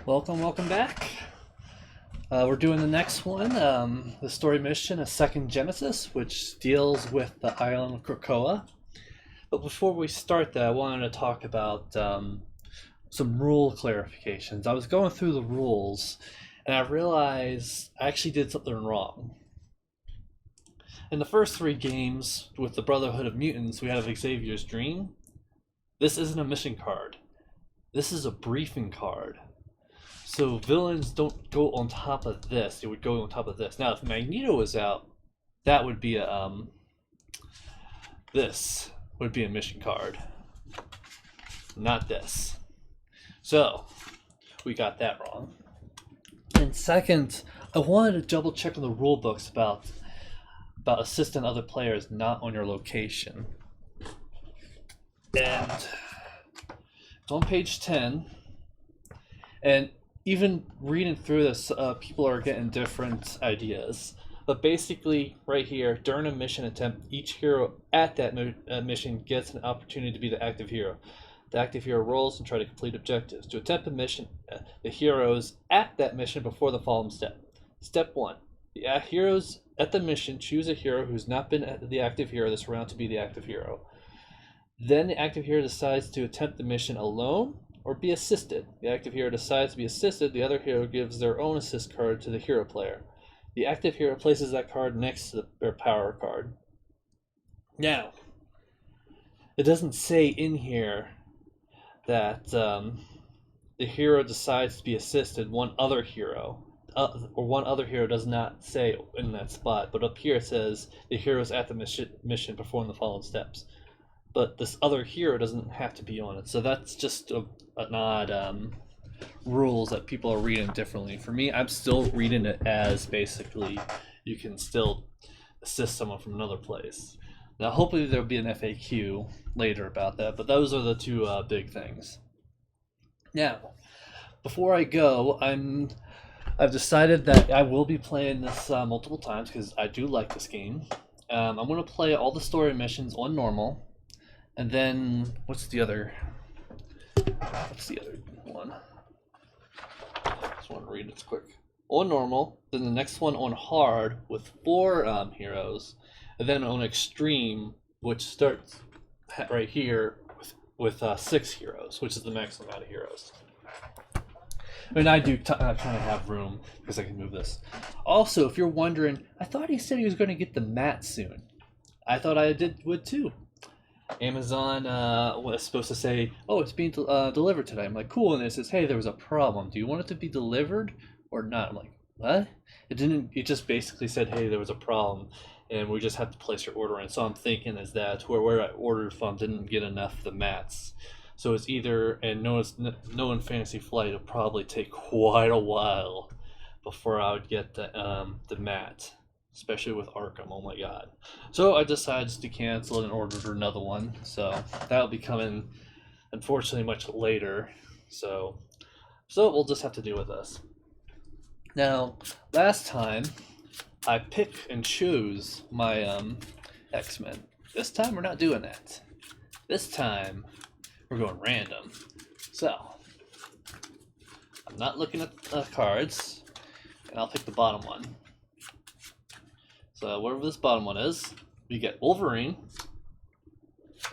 Welcome back. We're doing the next one, the story mission, A Second Genesis, which deals with the island of Krakoa. But before we start that, I wanted to talk about some rule clarifications. I was going through the rules, and I realized I actually did something wrong. In the first three games with the Brotherhood of Mutants, we have Xavier's Dream. This isn't a mission card. This is a briefing card. So villains don't go on top of this. They would go on top of this. Now, if Magneto was out, that would be a this would be a mission card, not this. So we got that wrong. And second, I wanted to double check on the rule books about assisting other players not on your location. And it's on page 10, and even reading through this, people are getting different ideas. But basically, right here, during a mission attempt, each hero at that mission gets an opportunity to be the active hero. The active hero rolls and try to complete objectives. To attempt a mission, the heroes at that mission perform the following step. Step 1. The heroes at the mission choose a hero who's not been the active hero this round to be the active hero. Then the active hero decides to attempt the mission alone or be assisted. The active hero decides to be assisted, the other hero gives their own assist card to the hero player. The active hero places that card next to their power card. Now, it doesn't say in here that the hero decides to be assisted one other hero, or one other hero does not say in that spot, but up here it says the heroes at the mission perform the following steps. But this other hero doesn't have to be on it, so that's just an odd rules that people are reading differently. For me, I'm still reading it as basically you can still assist someone from another place. Now, hopefully there'll be an FAQ later about that, but those are the two big things. Now, before I go, I've decided that I will be playing this multiple times because I do like this game. I'm going to play all the story missions on normal. And then, what's the other one? Just want to read it quick. On normal, then the next one on hard with 4 heroes, and then on extreme, which starts right here with 6 heroes, which is the maximum amount of heroes. I mean, I do kind of have room because I can move this. Also, if you're wondering, I thought he said he was going to get the mat soon. I thought I would too. Amazon was supposed to say, oh, it's being delivered today. I'm like, cool. And it says, hey, there was a problem. Do you want it to be delivered or not? I'm like, what? It didn't. It just basically said, hey, there was a problem, and we just have to place your order in. So I'm thinking is that where I ordered from didn't get enough of the mats. So it's either, and knowing Fantasy Flight, it'll probably take quite a while before I would get the mat. Especially with Arkham, oh my god. So I decided to cancel and ordered another one. So that'll be coming, unfortunately, much later. So we'll just have to deal with this. Now, last time, I picked and chose my X-Men. This time, we're not doing that. This time, we're going random. So, I'm not looking at cards, and I'll pick the bottom one. So whatever this bottom one is, we get Wolverine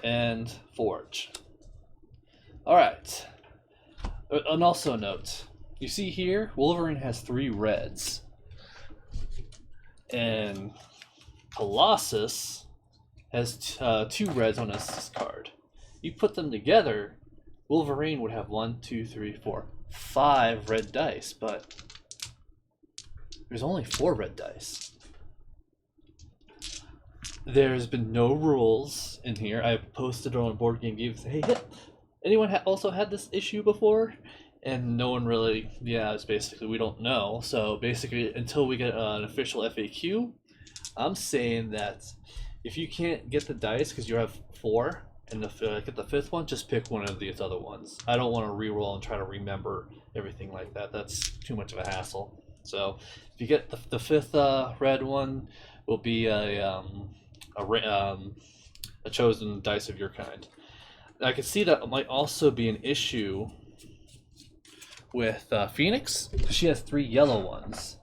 and Forge. Alright. And also note, you see here, Wolverine has 3 reds. And Colossus has 2 reds on his card. You put them together, Wolverine would have 1, 2, 3, 4, 5 red dice, but there's only 4 red dice. There's been no rules in here. I posted on Board Game Geek, hey, anyone also had this issue before? And no one really, it's basically, we don't know. So basically, until we get an official FAQ, I'm saying that if you can't get the dice because you have 4, and get the 5th one, just pick one of these other ones. I don't want to re-roll and try to remember everything like that. That's too much of a hassle. So if you get the 5th red one, will be a chosen dice of your kind. I can see that might also be an issue with Phoenix. She has 3 yellow ones.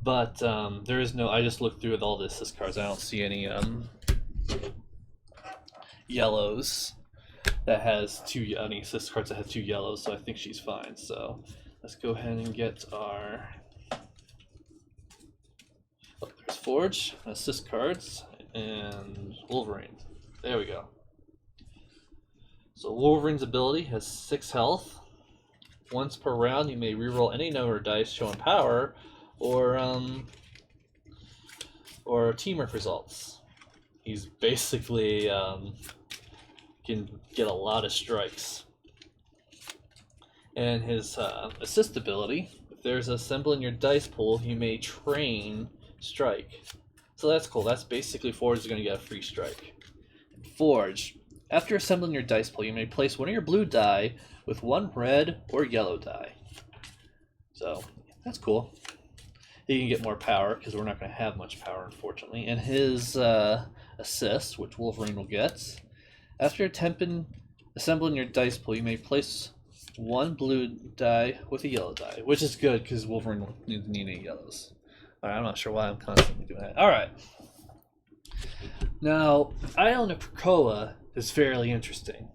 But there is no. I just looked through all the assist cards. I don't see any yellows that has any assist cards that have 2 yellows. So I think she's fine. So let's go ahead and get our. Oh, there's Forge, assist cards, and Wolverine. There we go. So Wolverine's ability has 6 health. Once per round, you may reroll any number of dice showing power, or teamwork results. He's basically can get a lot of strikes. And his assist ability, if there's a symbol in your dice pool, you may train strike. So that's cool. That's basically Forge is going to get a free strike. Forge. After assembling your dice pool, you may place one of your blue die with 1 red or yellow die. So that's cool. He can get more power because we're not going to have much power, unfortunately. And his assist, which Wolverine will get. After assembling your dice pool, you may place 1 blue die with a yellow die, which is good because Wolverine won't need any yellows. All right, I'm not sure why I'm constantly doing that. All right. Now, Island of Krakoa is fairly interesting.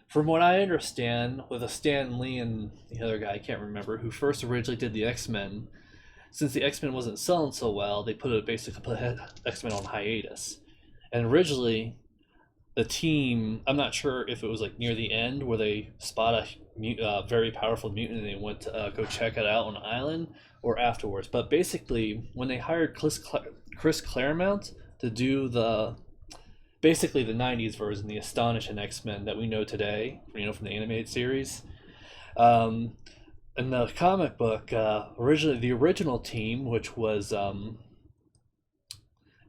From what I understand, with Stan Lee and the other guy, I can't remember, who first originally did the X-Men, since the X-Men wasn't selling so well, they basically put X-Men on hiatus. And originally, the team, I'm not sure if it was like near the end where they spot a very powerful mutant and they went to go check it out on the island, or afterwards. But basically, when they hired Chris Claremont to do basically the 90s version, the Astonishing X-Men that we know today, from the animated series. In the comic book, originally the original team, which was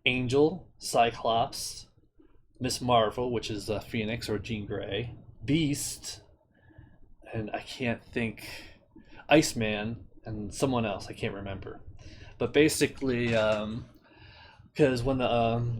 Angel, Cyclops, Miss Marvel, which is Phoenix or Jean Grey, Beast, and I can't think, Iceman, and someone else I can't remember. But basically, because when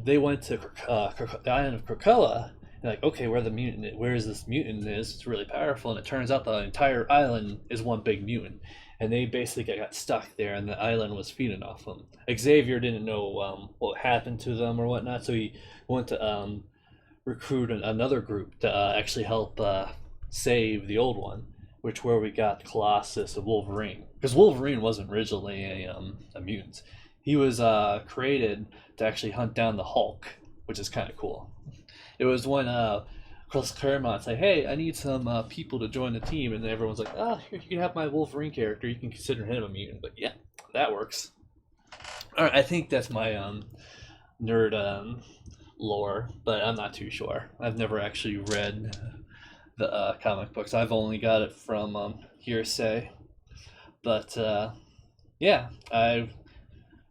they went to the island of Krakoa, they're like, okay, where is this mutant is? It's really powerful, and it turns out the entire island is one big mutant, and they basically got stuck there, and the island was feeding off them. Xavier didn't know what happened to them or whatnot, so he went to recruit another group to actually help save the old one, where we got Colossus and Wolverine, because Wolverine wasn't originally a mutant. He was created to actually hunt down the Hulk, which is kind of cool. It was when Chris Claremont said, hey, I need some people to join the team, and everyone's like, here, you can have my Wolverine character, you can consider him a mutant. But yeah, that works. All right, I think that's my nerd lore, but I'm not too sure. I've never actually read the comic books. I've only got it from hearsay. But yeah, I've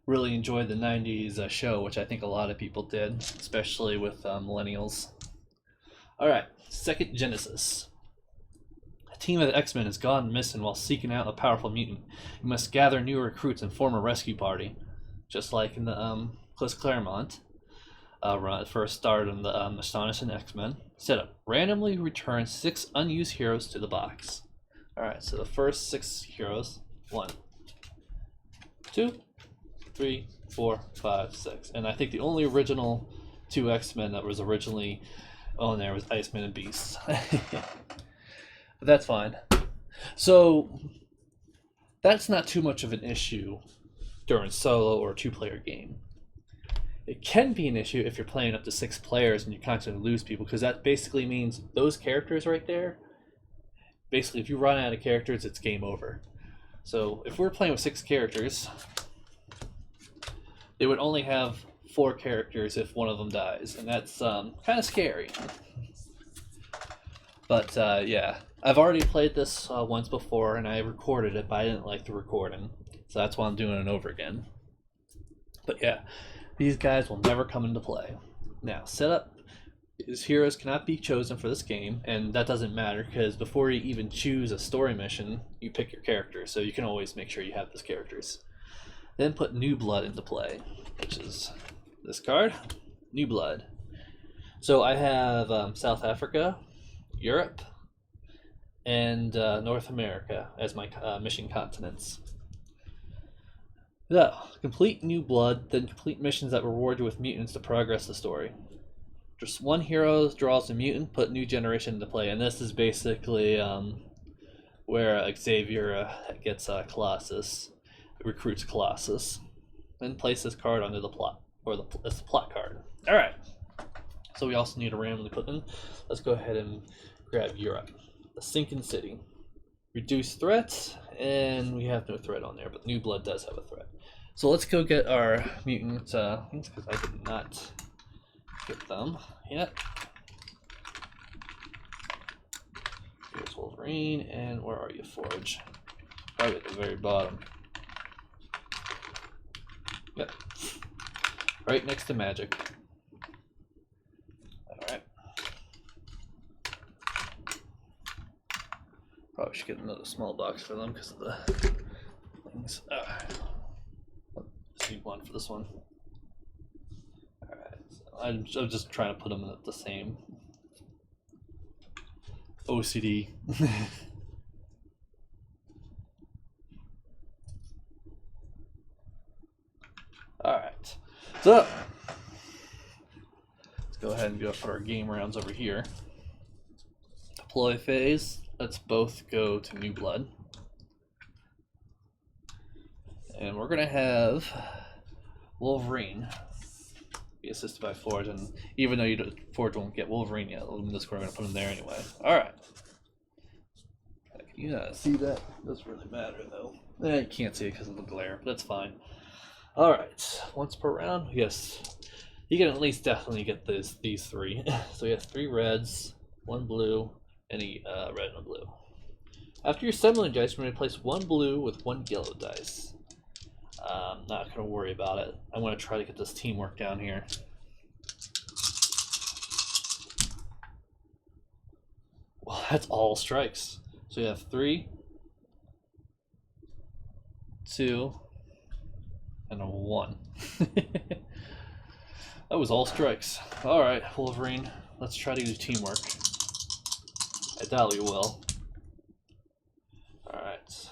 really enjoyed the 90s show, which I think a lot of people did, especially with millennials. Alright, second Genesis. A team of X-Men has gone missing while seeking out a powerful mutant. You must gather new recruits and form a rescue party. Just like in the Chris Claremont first started in the Astonishing X-Men. Setup. Randomly return 6 unused heroes to the box. Alright, so the first 6 heroes. 1, 2, 3, 4, 5, 6. And I think the only original 2 X-Men that was originally on there was Iceman and Beast. But that's fine. So that's not too much of an issue during solo or 2-player game. It can be an issue if you're playing up to 6 players and you constantly lose people, because that basically means those characters right there, basically if you run out of characters, it's game over. So if we're playing with 6 characters, they would only have 4 characters if one of them dies, and that's kind of scary. But yeah, I've already played this once before, and I recorded it, but I didn't like the recording, so that's why I'm doing it over again. But yeah, these guys will never come into play. Now, setup is heroes cannot be chosen for this game, and that doesn't matter because before you even choose a story mission, you pick your character, so you can always make sure you have those characters. Then put New Blood into play, which is this card, New Blood. So I have South Africa, Europe, and North America as my mission continents. So, complete New Blood, then complete missions that reward you with mutants to progress the story. Just one hero draws a mutant, put new generation into play, and this is basically where Xavier gets Colossus, recruits Colossus, then place this card under the plot, or it's the plot card. All right. So we also need to randomly put them. Let's go ahead and grab Europe, the Sinking City. Reduce threats, and we have no threat on there, but New Blood does have a threat. So let's go get our mutant things, because I did not get them yet. Here's Wolverine, and where are you, Forge? Probably at the very bottom. Yep. Right next to Magic. Alright. Probably should get another small box for them because of the things. Just need one for this one. Alright, so I'm just trying to put them in the same OCD. Alright, so let's go ahead and go for our game rounds over here. Deploy phase, let's both go to New Blood. And we're going to have Wolverine be assisted by Forge, and even though Forge won't get Wolverine yet, this we're going to put him there anyway. Alright. Yeah, see that? Doesn't really matter though. You can't see it because of the glare, but that's fine. Alright, once per round, yes. You can at least definitely get these three. So you have 3 reds, 1 blue, and a red and a blue. After your assembling dice, you're going to replace 1 blue with 1 yellow dice. I'm not going to worry about it. I want to try to get this teamwork down here. Well, that's all strikes. So you have 3, 2, and a 1. That was all strikes. Alright, Wolverine, let's try to do teamwork. I doubt we will. Alright.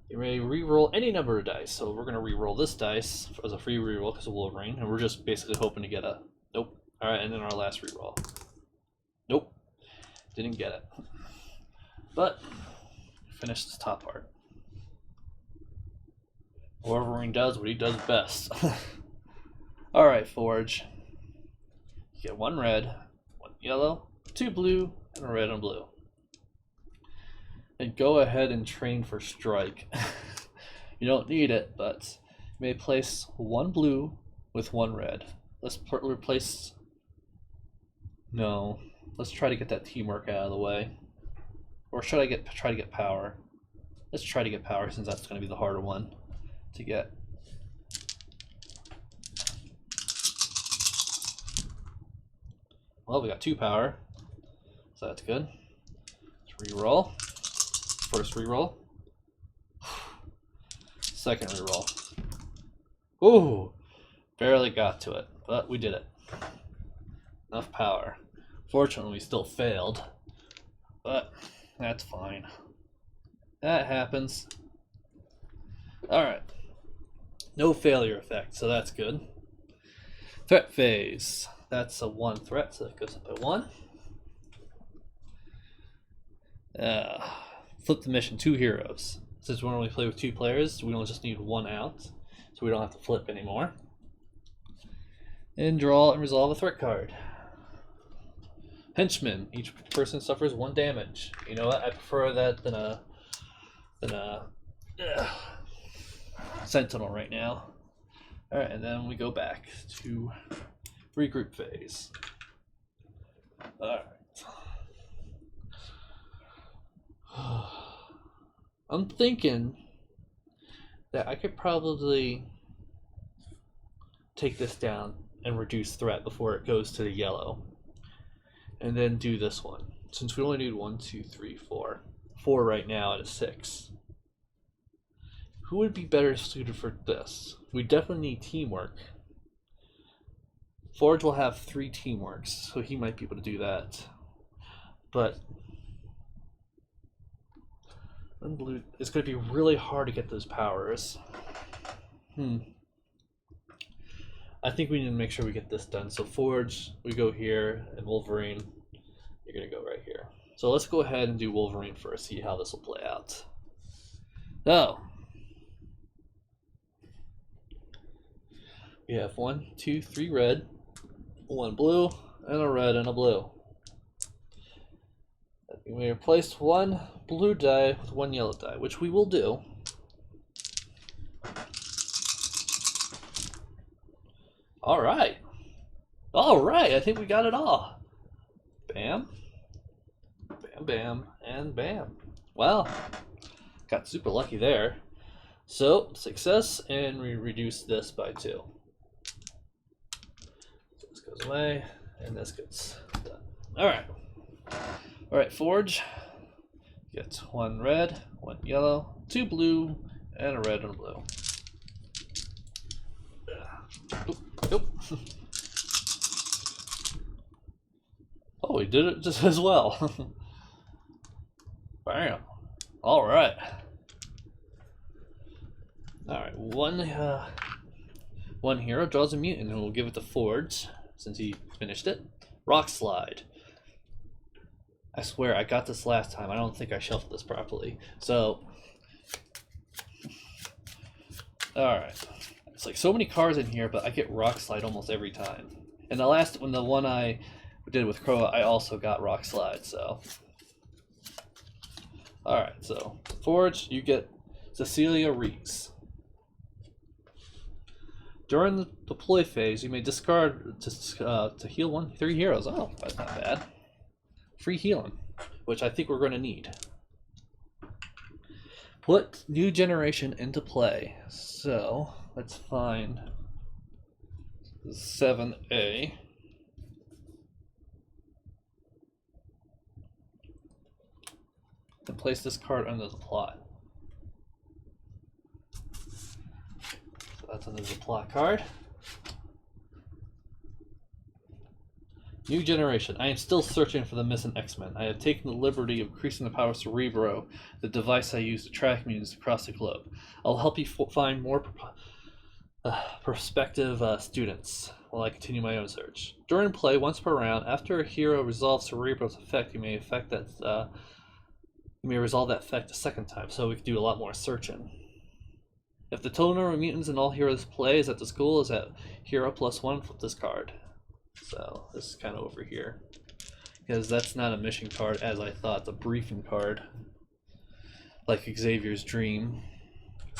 You may re-roll any number of dice. So we're going to re-roll this dice as a free re-roll because of Wolverine, and we're just basically hoping to get a... Nope. Alright, and then our last re-roll. Nope. Didn't get it. But, finish this top part. Wolverine does what he does best. Alright, Forge. You get 1 red, 1 yellow, 2 blue, and a red and blue. And go ahead and train for strike. You don't need it, but you may place 1 blue with 1 red. Let's replace... No. Let's try to get that teamwork out of the way. Or should I try to get power? Let's try to get power since that's going to be the harder one to get. Well, we got 2 power, so that's good. Let's re-roll. First re-roll. Second re-roll. Ooh! Barely got to it, but we did it. Enough power. Fortunately, we still failed, but that's fine. That happens. Alright. No failure effect, so that's good. Threat phase. That's a 1 threat, so that goes up by 1. Flip the mission, 2 heroes. Since we only play with 2 players, we don't just need 1 out, so we don't have to flip anymore. And draw and resolve a threat card. Henchman. Each person suffers 1 damage. You know what? I prefer that than a Sentinel right now. Alright, and then we go back to regroup phase. Alright. I'm thinking that I could probably take this down and reduce threat before it goes to the yellow. And then do this one. Since we only need 1, 2, 3, 4. 4 right now out of 6. Who would be better suited for this? We definitely need teamwork. Forge will have 3 teamworks, so he might be able to do that. But And blue. It's going to be really hard to get those powers. I think we need to make sure we get this done. So Forge, we go here, and Wolverine, you're going to go right here. So let's go ahead and do Wolverine first, see how this will play out. So, we have 1, 2, 3 red, 1 blue, and a red and a blue. We replace 1 blue die with 1 yellow die, which we will do. Alright. Alright, I think we got it all. Bam. Bam, bam, and bam. Well, got super lucky there. So, success, and we reduce this by 2. So this goes away, and this gets done. Alright. Alright, Forge. Get 1 red, 1 yellow, 2 blue, and a red and a blue. Nope. Oh, we did it just as well. Bam. Alright. Alright, one hero draws a mutant, and we'll give it to Forge, since he finished it. Rock Slide. I swear, I got this last time. I don't think I shuffled this properly. So, alright. It's like so many cards in here, but I get Rock Slide almost every time. And the one I did with Crow, I also got Rock Slide, so. Alright, so Forge, you get Cecilia Reese. During the deploy phase, you may discard to heal 3 heroes. Oh, that's not bad. Free healing, which I think we're going to need. Put New Generation into play. So, let's find 7A. And place this card under the plot. So that's under the plot card. New Generation. I am still searching for the missing X-Men. I have taken the liberty of increasing the power of Cerebro, the device I use to track mutants across the globe. I'll help you find more prospective students while I continue my own search. During play, once per round, after a hero resolves Cerebro's effect, you may resolve that effect a second time, so we can do a lot more searching. If the total number of mutants in all heroes play is at the school is at hero +1, flip this card. So this is kind of over here, because that's not a mission card as I thought, the briefing card, like Xavier's Dream.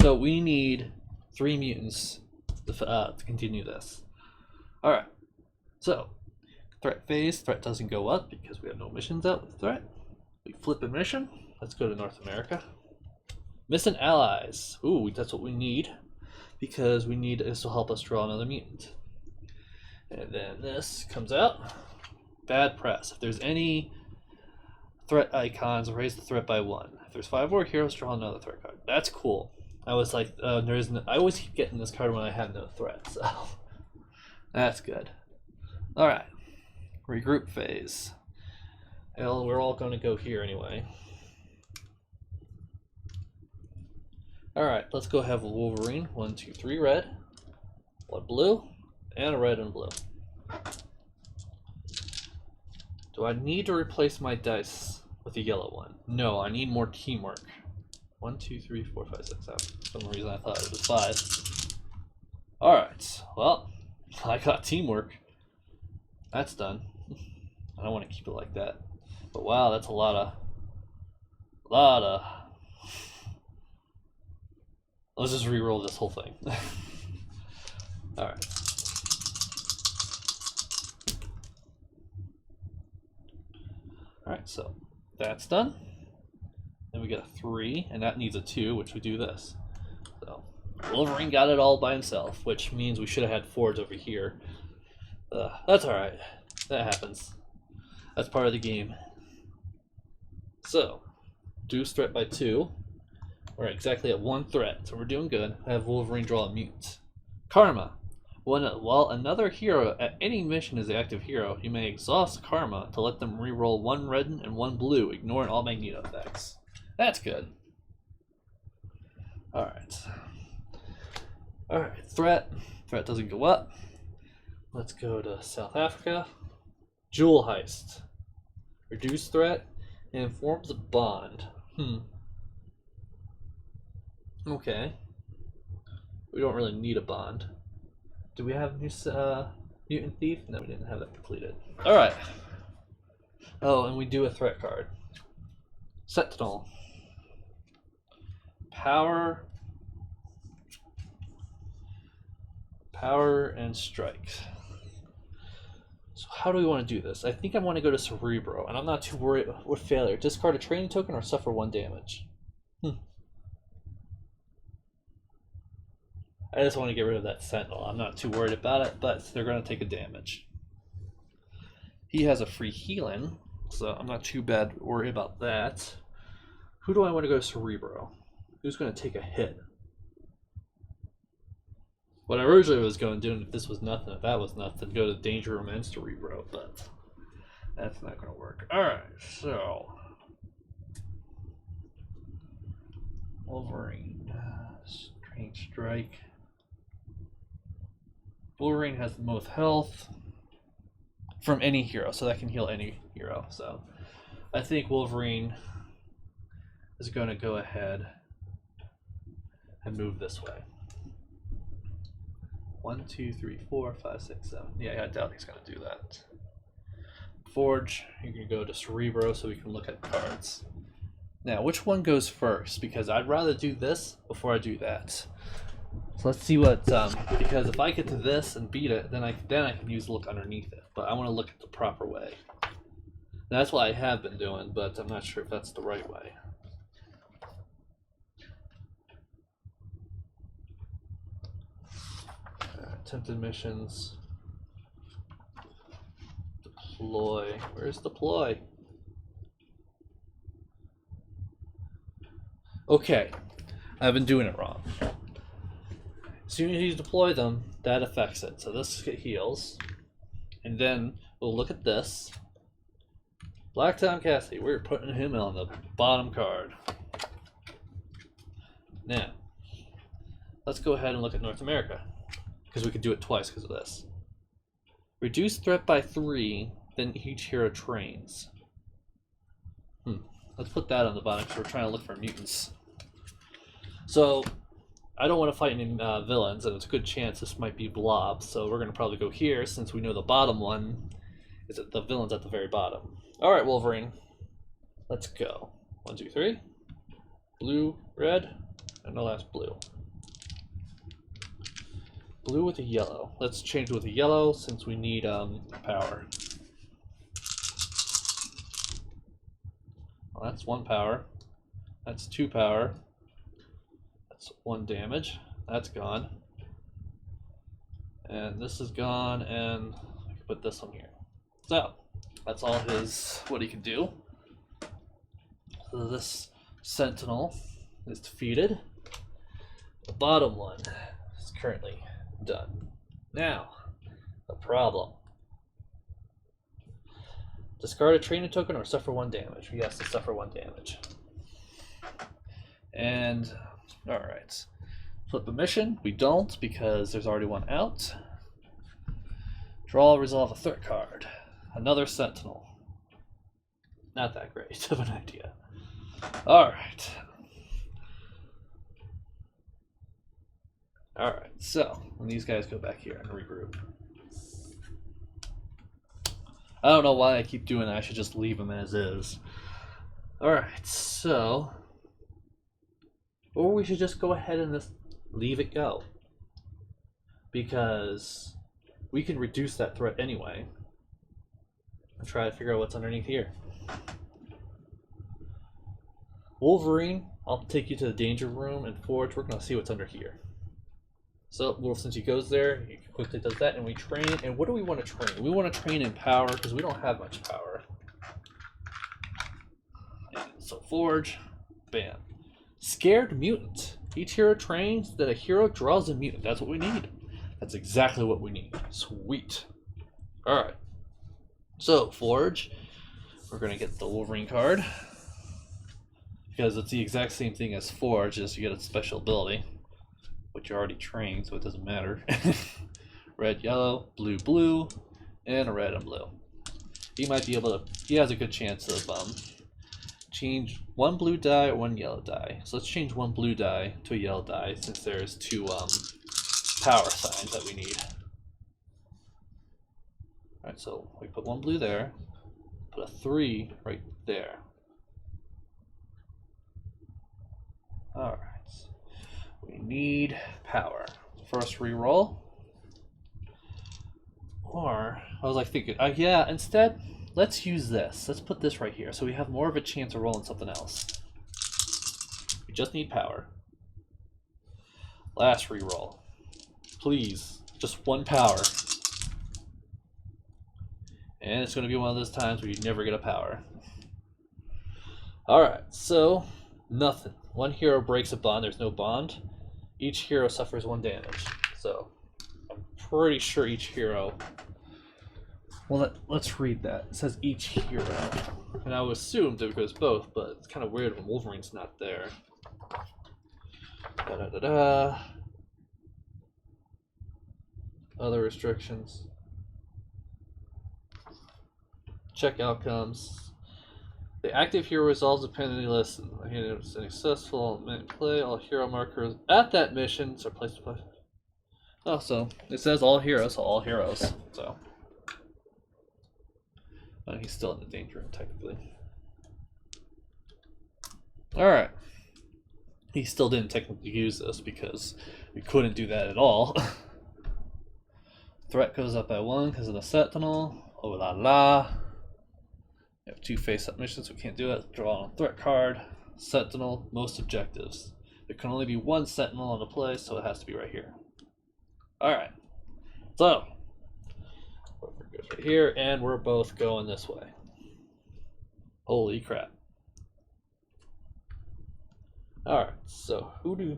So we need 3 mutants to continue this. Alright, so threat phase, threat doesn't go up because we have no missions out with threat. We flip a mission. Let's go to North America. Missing allies. Ooh, that's what we need, because we need this will help us draw another mutant. And then this comes out. Bad press. If there's any threat icons, raise the threat by 1. If there's 5 more heroes, draw another threat card. That's cool. I was like, I always keep getting this card when I have no threat, so that's good. Alright. Regroup phase. Well, we're all going to go here anyway. Alright, let's go have a Wolverine. 1, 2, 3 red, 1 blue, and a red and blue. Do I need to replace my dice with a yellow one? No, I need more teamwork. 1, 2, 3, 4, 5, 6, 7. For some reason I thought it was 5. Alright, well, I got teamwork. That's done. I don't want to keep it like that. But wow, that's a lot of... Let's just re-roll this whole thing. Alright. Alright, so that's done. Then we get a 3, and that needs a 2, which we do this. So Wolverine got it all by himself, which means we should have had Forge over here. That's alright. That happens. That's part of the game. So, reduce threat by 2. We're exactly at 1 threat, so we're doing good. I have Wolverine draw a mutant. Karma. While another hero at any mission is the active hero, you may exhaust Karma to let them reroll 1 red and 1 blue, ignoring all Magneto effects. That's good. Alright. Alright, threat. Threat doesn't go up. Let's go to South Africa. Jewel heist. Reduce threat and forms a bond. Okay. We don't really need a bond. Do we have new Mutant Thief? No, we didn't have that completed. Alright. Oh, and we do a threat card. Sentinel. Power. Power and strike. So how do we want to do this? I think I want to go to Cerebro, and I'm not too worried with failure. Discard a training token or suffer 1 damage. I just want to get rid of that Sentinel. I'm not too worried about it, but they're going to take a damage. He has a free healing, so I'm not too bad worried about that. Who do I want to go to Cerebro? Who's going to take a hit? What I originally was going to do, if this was nothing, if that was nothing, go to Danger Room and Cerebro, but that's not going to work. Alright, so Wolverine, Strange Strike. Wolverine has the most health from any hero, so that can heal any hero. So I think Wolverine is going to go ahead and move this way. 1, 2, 3, 4, 5, 6, 7. Yeah, I doubt he's going to do that. Forge, you can go to Cerebro so we can look at cards. Now, which one goes first? Because I'd rather do this before I do that. So let's see what, because if I get to this and beat it, then I can use look underneath it. But I want to look at the proper way. And that's what I have been doing, but I'm not sure if that's the right way. Attempted missions. Deploy. Where's deploy? Okay, I've been doing it wrong. As soon as you deploy them, that affects it. So this heals. And then we'll look at this. Black Tom Cassidy, we're putting him on the bottom card. Now, let's go ahead and look at North America. Because we could do it twice because of this. Reduce threat by 3, then each hero trains. Let's put that on the bottom because we're trying to look for mutants. So, I don't want to fight any villains, and it's a good chance this might be blobs, so we're going to probably go here since we know the bottom one is at the villain's at the very bottom. Alright, Wolverine. Let's go. 1, 2, 3. Blue, red, and the last blue. Blue with a yellow. Let's change with a yellow since we need power. Well, that's 1 power. That's 2 power. That's 1 damage. That's gone. And this is gone, and I can put this one here. So, that's all what he can do. So this Sentinel is defeated. The bottom one is currently done. Now, the problem. Discard a training token or suffer 1 damage. He has to suffer 1 damage. And, alright. Flip a mission. We don't because there's already one out. Draw, resolve a threat card. Another Sentinel. Not that great of an idea. Alright. Alright, so when these guys go back here and regroup. I don't know why I keep doing that. I should just leave them as is. Alright, so. Or we should just go ahead and just leave it go. Because we can reduce that threat anyway. And try to figure out what's underneath here. Wolverine, I'll take you to the danger room, and Forge, we're going to see what's under here. So, well, since he goes there, he quickly does that, and we train. And what do we want to train? We want to train in power, because we don't have much power. And so, Forge, bam. Scared Mutant. Each hero trains that a hero draws a mutant. That's what we need. That's exactly what we need. Sweet. Alright. So, Forge, we're going to get the Wolverine card. because it's the exact same thing as Forge, just you get a special ability, which you're already trained, so it doesn't matter. Red, yellow, blue, blue, and a red and blue. He might be able to. He has a good chance of change one blue die or one yellow die. So let's change one blue die to a yellow die, since there's two power signs that we need. Alright, so we put one blue there, put a 3 right there. Alright, we need power. First reroll. Or, I was like thinking, yeah, instead, let's use this. Let's put this right here so we have more of a chance of rolling something else. We just need power. Last reroll. Please, just one power. And it's going to be one of those times where you never get a power. Alright, so nothing. One hero breaks a bond, there's no bond. Each hero suffers 1 damage. So, I'm pretty sure each hero... Well, let's read that. It says each hero. And I would assume that it goes both, but it's kind of weird when Wolverine's not there. Da-da-da-da. Other restrictions. Check outcomes. The active hero resolves the penalty list. And it's successful play. All hero markers at that mission are placed to play. Oh, so it says all heroes, so all heroes. So he's still in the danger room technically. All right. He still didn't technically use this because we couldn't do that at all. Threat goes up by 1 because of the Sentinel. Oh la la. We have 2 face-up missions, so we can't do it. Draw on a threat card. Sentinel, most objectives. There can only be 1 Sentinel on the play, so it has to be right here. Alright. So, Wolverine goes right here, and we're both going this way. Holy crap. Alright, so who do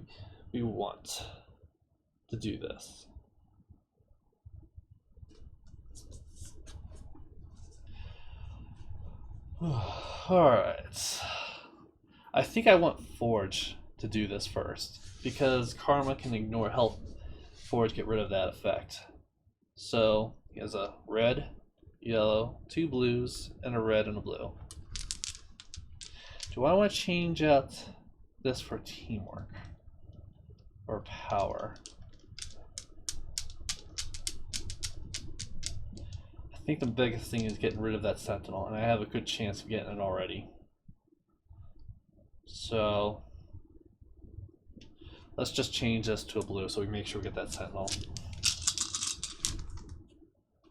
we want to do this? Alright. I think I want Forge to do this first, because Karma can ignore help Forge get rid of that effect. So he has a red, yellow, 2 blues, and a red and a blue. Do I want to change out this for teamwork or power? I think the biggest thing is getting rid of that Sentinel, and I have a good chance of getting it already. So let's just change this to a blue so we make sure we get that Sentinel.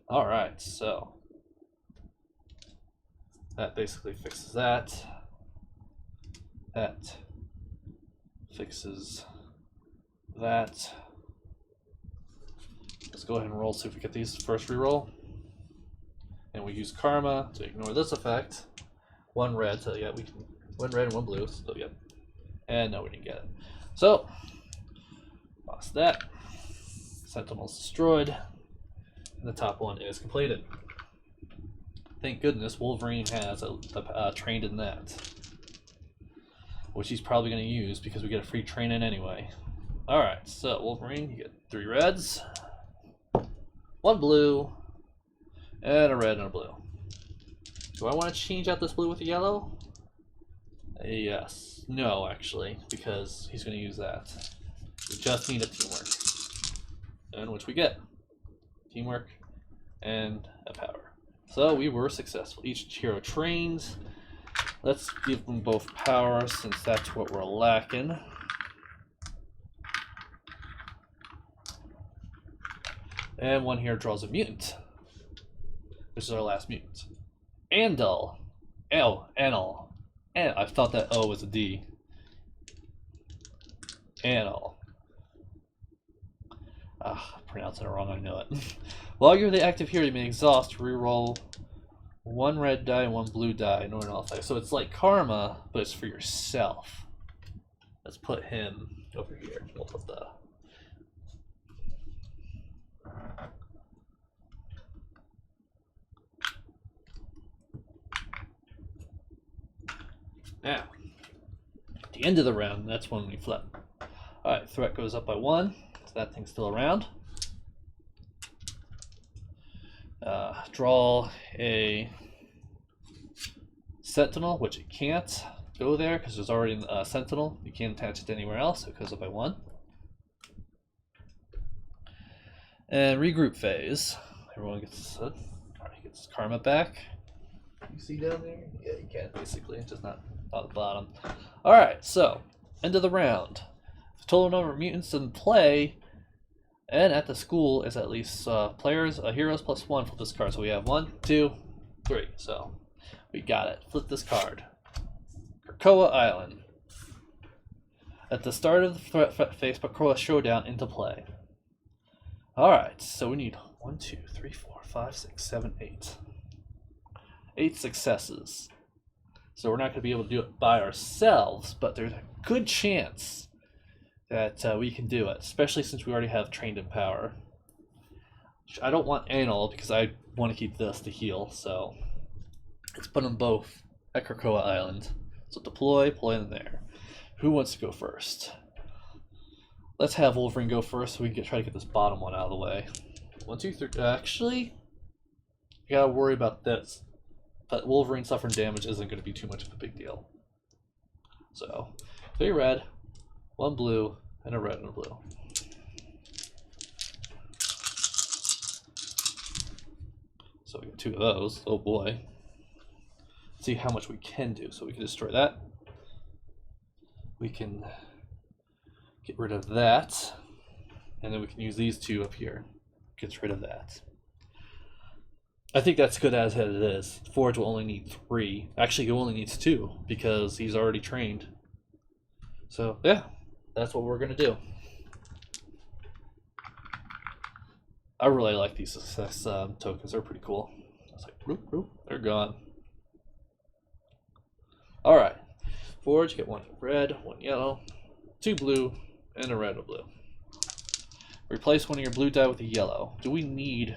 Alright, so that basically fixes that. That fixes that. Let's go ahead and roll, see if we get these first reroll. And we use Karma to ignore this effect. 1 red, so yeah, we can 1 red and 1 blue, so yeah. And no, we didn't get it. So lost that. Sentinel's destroyed. And the top one is completed. Thank goodness Wolverine has trained in that, which he's probably going to use because we get a free train-in anyway. Alright, so Wolverine, you get 3 reds, 1 blue, and a red and a blue. Do I want to change out this blue with a yellow? Yes. No, actually, because he's going to use that. We just need a teamwork. And which we get. Teamwork and a power. So we were successful. Each hero trains. Let's give them both power since that's what we're lacking. And 1 here draws a mutant. This is our last mutant. Andal. Anal. I thought that O was a D. Anal. I'm pronouncing it wrong, I know it. While you're the active hero, you may exhaust, reroll 1 red die and 1 blue die, no one else. So it's like Karma, but it's for yourself. Let's put him over here. We'll put the... Now, the end of the round, that's when we flip. Alright, threat goes up by 1, so that thing's still around. Draw a Sentinel, which it can't go there because there's already a Sentinel. You can't attach it to anywhere else, so it goes up by 1. And regroup phase. Everyone gets his karma back. You see down there? Yeah, you can basically, just not on the bottom. Alright, so end of the round. The total number of mutants in play and at the school is at least players, heroes plus 1 flip this card. So we have 1, 2, 3. So we got it. Flip this card. Krakoa Island. At the start of the threat phase, put Krakoa Showdown into play. Alright, so we need 1, 2, 3, 4, 5, 6, 7, 8. 8 successes. So we're not going to be able to do it by ourselves, but there's a good chance that we can do it, especially since we already have Trained in Power. I don't want Anal because I want to keep this to heal, so let's put them both at Krakoa Island. So deploy, them there. Who wants to go first? Let's have Wolverine go first so we can try to get this bottom one out of the way. 1, 2, 3. Actually, you gotta worry about this. But Wolverine suffering damage isn't going to be too much of a big deal. So, 3 red, 1 blue, and a red and a blue. So we get 2 of those. Oh boy. Let's see how much we can do. So we can destroy that. We can get rid of that. And then we can use these 2 up here. Gets rid of that. I think that's good as it is. Forge will only need 3. Actually, he only needs 2 because he's already trained. So, yeah, that's what we're going to do. I really like these success tokens. They're pretty cool. It's like, whoop, whoop, they're gone. Alright. Forge, get 1 red, 1 yellow, 2 blue, and a red or blue. Replace one of your blue die with a yellow. Do we need...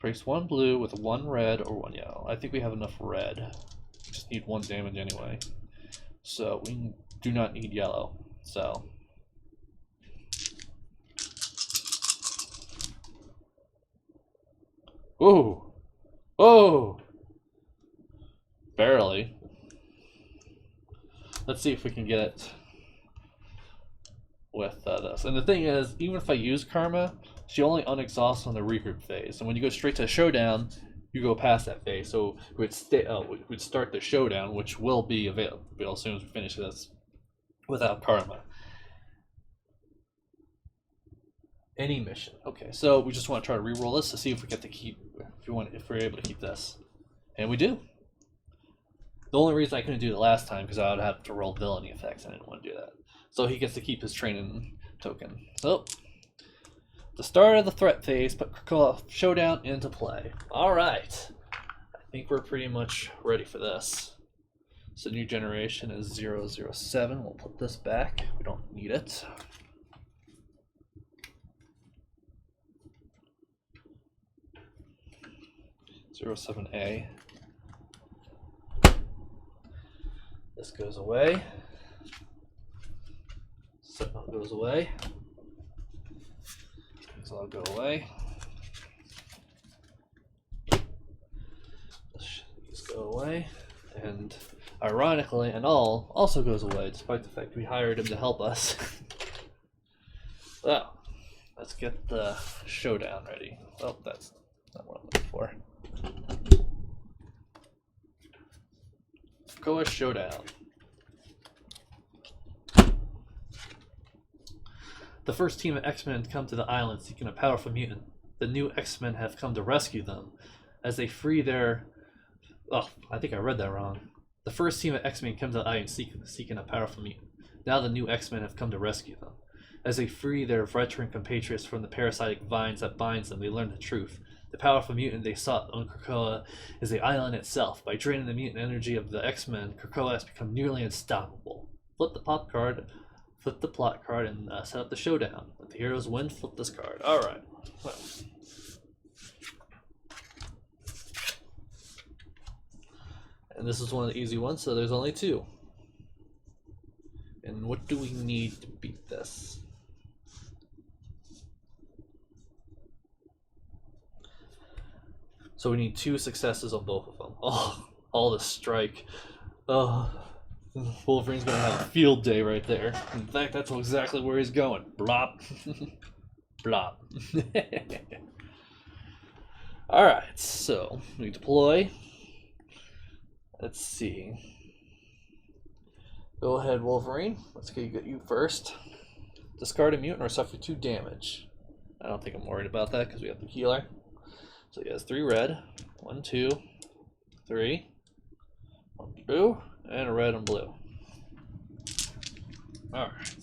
Replace 1 blue with 1 red or 1 yellow. I think we have enough red. We just need 1 damage anyway. So we do not need yellow. So ooh. Oh! Barely. Let's see if we can get it with this. And the thing is, even if I use Karma, she only unexhausts on the regroup phase. And when you go straight to Showdown, you go past that phase. So we'd start the Showdown, which will be available as soon as we finish this, without Karma. Any mission. Okay, so we just want to try to re-roll this to see if we get to keep, if we're able to keep this. And we do. The only reason I couldn't do it last time because I would have to roll villainy effects. I didn't want to do that. So he gets to keep his training token. So, the start of the threat phase, put Krakoa Showdown into play. Alright. I think we're pretty much ready for this. So new generation is 007. We'll put this back. We don't need it. (07A). This goes away. Sentinel goes away. These all go away. These go away. And ironically, Anal also goes away, despite the fact we hired him to help us. Well, let's get the Showdown ready. Oh, that's not what I'm looking for. Krakoa Showdown. The first team of X-Men come to the island seeking a powerful mutant. The new X-Men have come to rescue them. As they free their... Oh, I think I read that wrong. The first team of X-Men come to the island seeking a powerful mutant. Now the new X-Men have come to rescue them. As they free their veteran compatriots from the parasitic vines that binds them, they learn the truth. The powerful mutant they sought on Krakoa is the island itself. By draining the mutant energy of the X-Men, Krakoa has become nearly unstoppable. Flip the plot card, and set up the Showdown. If the heroes win, flip this card. Alright. Well. And this is one of the easy ones, so there's only 2. And what do we need to beat this? So we need 2 successes on both of them. Oh, all the strike. Oh, Wolverine's gonna have a field day right there. In fact, that's exactly where he's going. Blop. Blop. Alright, so we deploy. Let's see. Go ahead, Wolverine. Let's get you first. Discard a mutant or suffer 2 damage. I don't think I'm worried about that because we have the healer. So he has 3 red. 1, 2, 3. 1 blue, and a red and blue. Alright.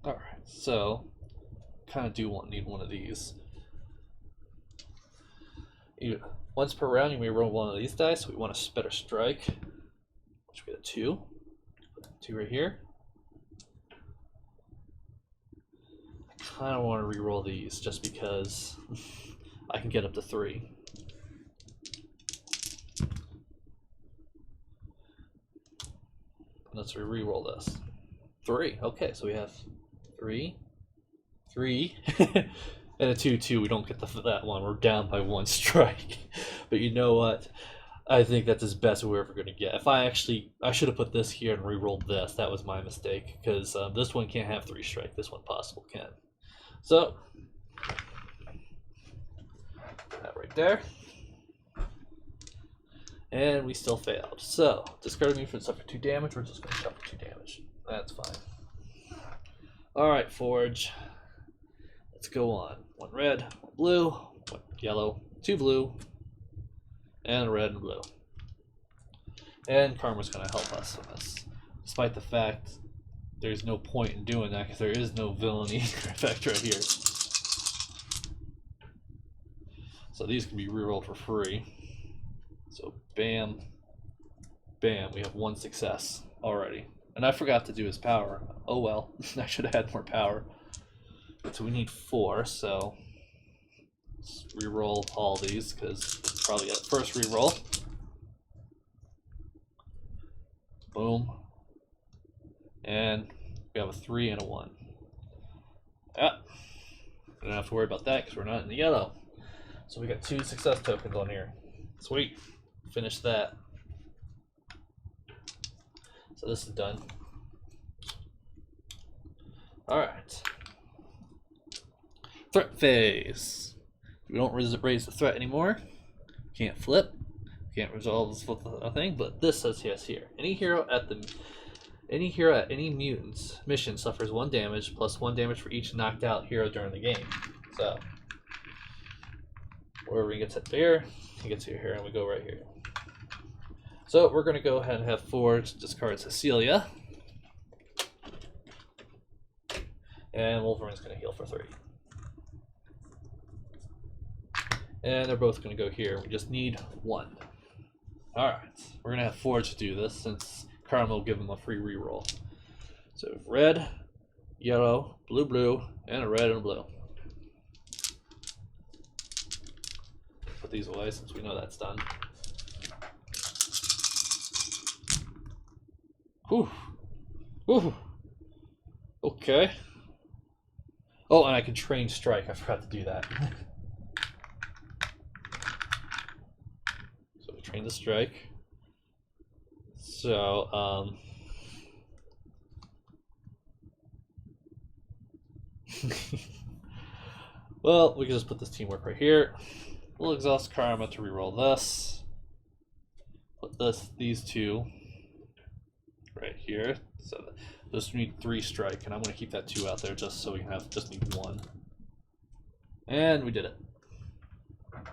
Alright, so kind of need one of these. Once per round, you may roll one of these dice. So we want a better strike, which we get a 2. 2 right here. I kind of want to re-roll these just because I can get up to 3. Let's re-roll this. 3. Okay, so we have 3, 3, and a 2, 2. We don't get that one. We're down by 1 strike. But you know what? I think that's as best we're ever going to get. I should have put this here and re-rolled this. That was my mistake because this one can't have 3 strike. This one possible can. So that right there, and we still failed. So discard me for suffer 2 damage. We're just going to suffer 2 damage. That's fine. All right, Forge. Let's go on. 1 red, 1 blue, 1 yellow, 2 blue, and a red and blue. And Karma's going to help us in this, despite the fact there's no point in doing that because there is no villainy effect right here. So these can be rerolled for free. So bam, bam, we have 1 success already. And I forgot to do his power. Oh well, I should have had more power. So we need 4, so let's reroll all these because it's probably at first reroll. Boom. And we have a 3 and a 1. Yeah. We don't have to worry about that because we're not in the yellow. So we got 2 success tokens on here. Sweet. Finish that. So this is done. Alright. Threat phase. We don't raise the threat anymore. Can't flip. Can't resolve this with a thing, but this says yes here. Any hero at any mutant's mission suffers 1 damage plus 1 damage for each knocked out hero during the game. So wherever he gets hit there, he gets here, and we go right here. So we're going to go ahead and have Forge discard Cecilia. And Wolverine's going to heal for 3. And they're both going to go here. We just need 1. Alright, we're going to have Forge do this since Karma will give him a free reroll. So red, yellow, blue, blue, and a red and a blue. Put these away since we know that's done. Whew. Whew. Okay. Oh, and I can train strike. I forgot to do that. So we train the strike. So, well, we can just put this teamwork right here. We'll exhaust Karma to reroll this. Put these 2 right here. So this need 3 strike, and I'm going to keep that 2 out there just so we can just need 1. And we did it.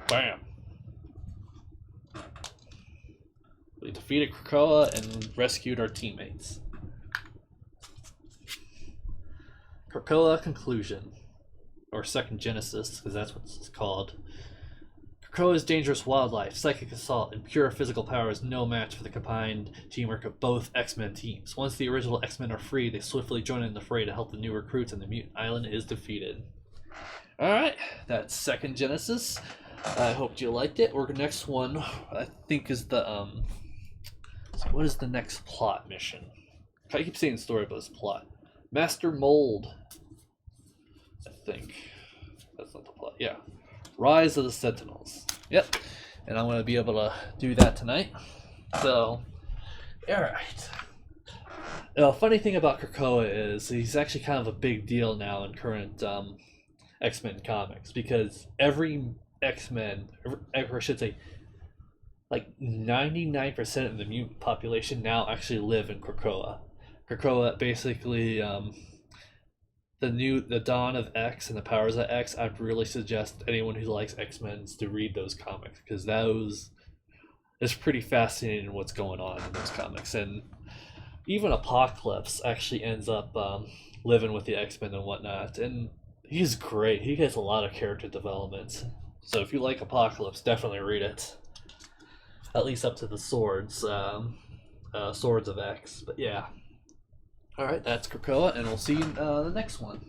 Bam. We defeated Krakoa and rescued our teammates. Krakoa conclusion, or second Genesis, because that's what it's called. Krakoa's dangerous wildlife, psychic assault, and pure physical power is no match for the combined teamwork of both X-Men teams. Once the original X-Men are free, they swiftly join in the fray to help the new recruits, and the mutant island is defeated. Alright, that's second Genesis. I hope you liked it. Or next one, I think is the so what is the next plot mission? I keep saying story, but it's plot. Master Mold. I think that's not the plot. Yeah, Rise of the Sentinels. Yep, and I'm gonna be able to do that tonight. So, all right. Funny thing about Krakoa is he's actually kind of a big deal now in current X-Men comics because every X-Men, or I should say, like 99% of the mutant population now actually live in Krakoa. Krakoa basically the dawn of X and the powers of X. I'd really suggest anyone who likes X-Men to read those comics because it's pretty fascinating what's going on in those comics. And even Apocalypse actually ends up living with the X-Men and whatnot, and he's great. He gets a lot of character development. So if you like Apocalypse, definitely read it. At least up to the Swords of X. But yeah. Alright, that's Krakoa, and we'll see you in the next one.